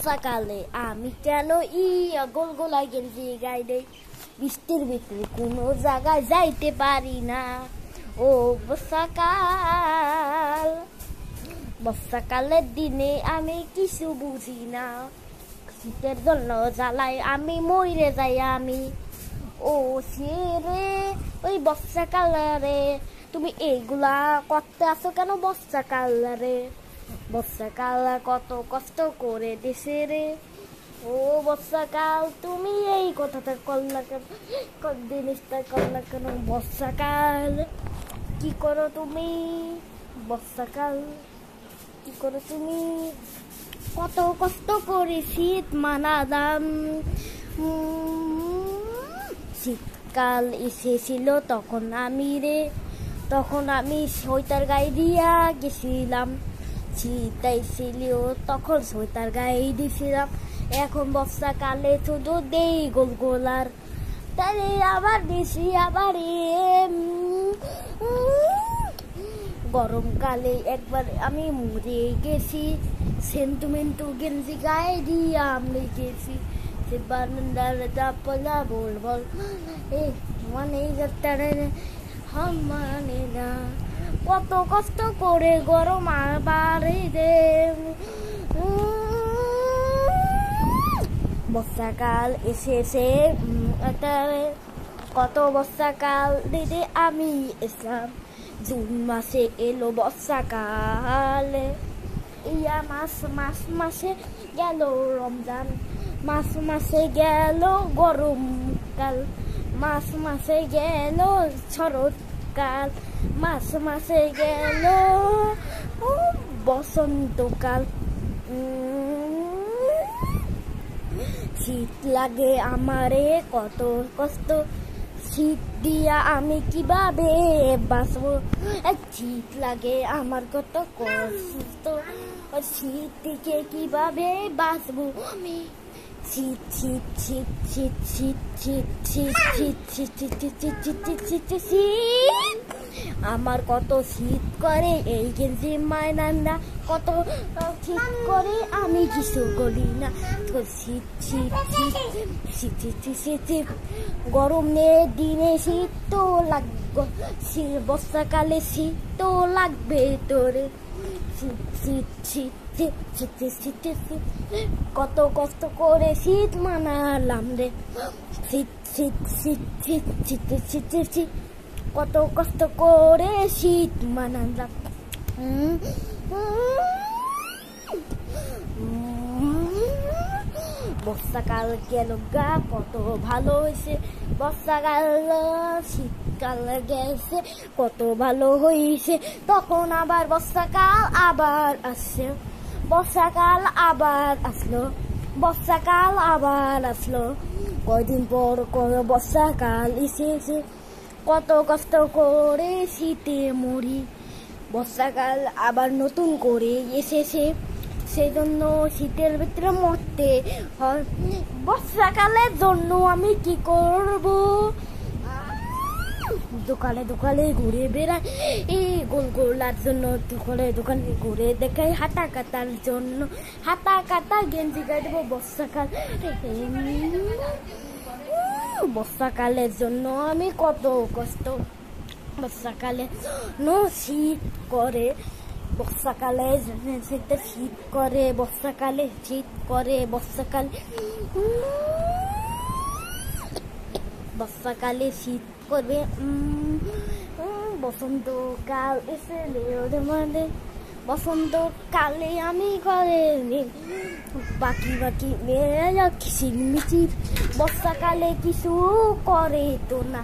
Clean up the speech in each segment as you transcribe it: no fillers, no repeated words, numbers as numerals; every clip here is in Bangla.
সকালে আমি কেন গোল গোলা গেঞ্জি গাই দেই, বৃষ্টির ভিতরে কোনো জায়গায় যাইতে পারি না। ও বর্ষাকাল, বর্ষাকালের দিনে আমি কিছু বুঝি না, শীতের জন্য জ্বালাই আমি মরে যাই আমি। ও সে রে ওই বর্ষাকাল রে, তুমি এইগুলা করতে আসো কেন বর্ষাকাল রে? বর্ষাকাল কত কষ্ট করে দেশে রে। ও বর্ষাকাল তুমি এই কথাটা করলা কেন, জিনিসটা করলা কেন? বর্ষাকাল কি করো তুমি? বর্ষাকাল কি করো তুমি? কত কষ্ট করে শীত মানালাম, শীতকাল এসেছিল তখন আমি সোয়েটার গায়ে দিয়া গেছিলাম। শীত ছিল তখন সোয়েটার গায়ে দিয়েছিলাম। এখন বর্ষাকালে শুধু দেই গোল গোলার, তাহলে আবার বেশি আবার গরমকালে একবার আমি মরে গেছি, সেন্টিমেন্টু গেঞ্জি গায়ে দিয়ে আমি গেছি। সে বারান্দার চাপলা বল বল মানে মানে না, কত কষ্ট করে গরম আবার রে। বর্ষাকাল এসেছে, কত বর্ষাকাল দিদি আমি এসলাম। জুন মাসে এলো বর্ষাকাল, ইয়া মাসে গেল রমজান, মাসে গেল গরমকাল, মাসে গেল শরৎকাল, মাসে গেল বসন্তকাল। শীত লাগে আমারে কত কষ্ট, শীত দিয়া আমি কিভাবে বাঁচবো? শীত লাগে আমার কত কষ্ট, শীত থেকে কিভাবে বাঁচবো আমি? শীত শীত শীত শীত শীত শীত শীত শীত শীত শীত শীত শীত শীত আমার কত শীত করে এই গেঞ্জি মায়না, কত শীত করে আমি কিছু করি না। শীত শীত শীত শীত শীত শীত গরমের দিনে শীত তো লাগবে, বর্ষাকালে শীত তো লাগবে তোরে। শীত শীত শীত শীত শীত শীত কত কষ্ট করে শীত মানালাম রে। শীত শীত শীত শীত শীত শীত শীত কত কষ্ট করে শীত মানালাম। বর্ষাকাল গেল গা কত ভালো হয়েছে, বর্ষাকাল শীতকাল গেছে কত ভালো হয়েছে, তখন আবার বর্ষাকাল আবার আসছে। বর্ষাকাল আবার আসলো, বর্ষাকাল আবার আসলো, কয়দিন পর বর্ষাকাল এসেছে, কত কষ্ট করে শীতে মরি। বর্ষাকাল আবার নতুন করে এসেছে, সেই জন্য শীতের ভিতরে মরতে হয়। বর্ষাকালের জন্য আমি কি করব? দোকানে দোকানে ঘুরে বেড়াই, এই গোল গোলার জন্য দোকানে ঘুরে দেখাই, হাতা কাটার জন্য হাতা কাটা গেঞ্জি গায়ে দেবো। বর্ষাকালের জন্য আমি কত কষ্ট, বর্ষাকালে শীত করে, বর্ষাকালে শীত করে, বর্ষাকালে শীত করে, বর্ষাকালে শীত করবে। বসন্তকাল এসেলে মানে বসন্তকালে আমি করে বাকি বাকি মেয়েরা কিচিরমিচির, বর্ষাকালে কিছু করে তো না।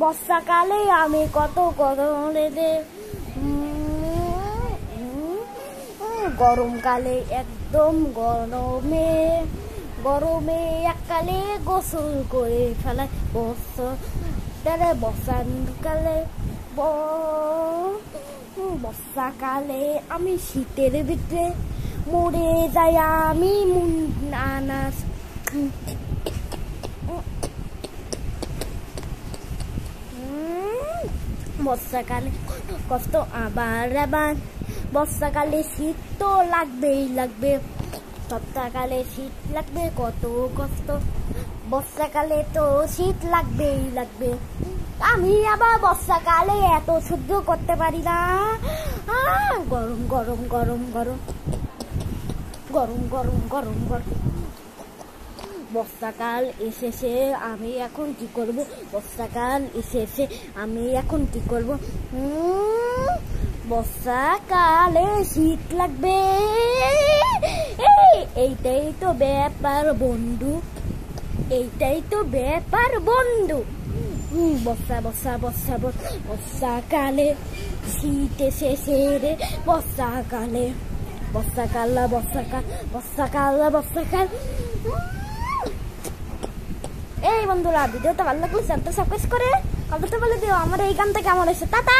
বর্ষাকালে আমি কত দে, গরমকালে একদম গরমে এককালে গোসল করে ফেলায়। বর্ষাকালে আমি শীতের ভিতরে মরে যাই আমি, আনাস বর্ষাকালে কষ্ট আবার আবার, বর্ষাকালে শীত তো লাগবেই লাগবে, বর্ষাকালে শীত লাগবে কত কষ্ট, বর্ষাকালে তো শীত লাগবেই লাগবে। আমি আবার বর্ষাকালে এত সহ্য করতে পারি না, গরম গরম গরম গরম গরম গরম গরম গরম। বর্ষাকাল এসেছে, আমি এখন কি করব? বর্ষাকাল এসেছে, আমি এখন কি করব? বর্ষাকালে শীত লাগবে, এইটাই তো ব্যাপার বন্ধু, এইটাই তো ব্যাপার বন্ধু। বর্ষা বর্ষা বর্ষা বর্ষাকালে শীত এসেছে রে, বর্ষাকালে বর্ষাকাল বর্ষাকাল বর্ষাকাল বর্ষাকাল। এই বন্ধুরা, ভিডিওটা ভালো লাগলে চ্যানেলটা সাবস্ক্রাইব করে কমেন্টে বলে দিও আমার এই গানটা কেমন হয়েছে। টাটা।